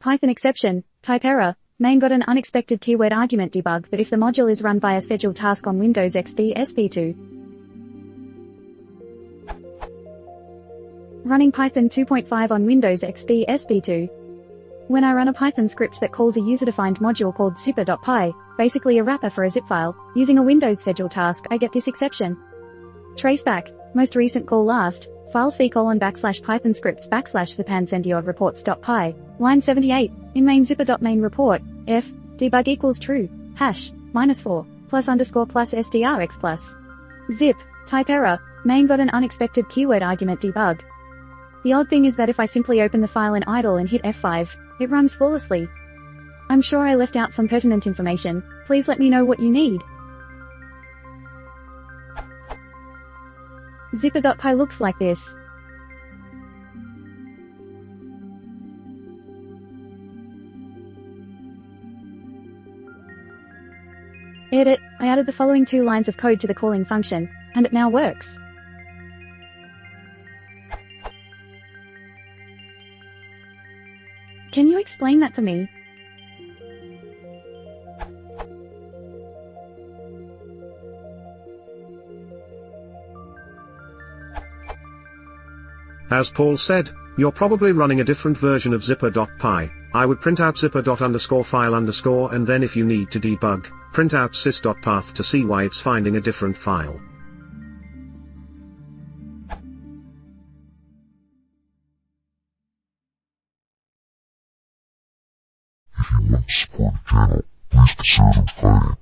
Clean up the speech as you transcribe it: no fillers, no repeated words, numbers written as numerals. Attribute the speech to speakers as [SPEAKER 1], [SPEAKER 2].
[SPEAKER 1] Python exception, type error, main got an unexpected keyword argument debug but if the module is run by a scheduled task on Windows XP SP2. Running Python 2.5 on Windows XP SP2. When I run a Python script that calls a user-defined module called zipper.py, basically a wrapper for a zip file, using a Windows scheduled task, I get this exception. Traceback, most recent call last, file c:\python scripts /zipansendiod reports.py, line 78, in main zipper.main report, f, debug equals true, hash, -4, plus underscore plus strx plus. Zip, type error, main got an unexpected keyword argument debug. The odd thing is that if I simply open the file in idle and hit F5, it runs flawlessly. I'm sure I left out some pertinent information, please let me know what you need. Zipper.py looks like this. Edit, I added the following 2 lines of code to the calling function, and it now works. Can you explain that to me?
[SPEAKER 2] As Paul said, you're probably running a different version of zipper.py. I would print out zipper._file_ and then if you need to debug, print out sys.path to see why it's finding a different file.
[SPEAKER 3] If you want to support the channel, please consider donating.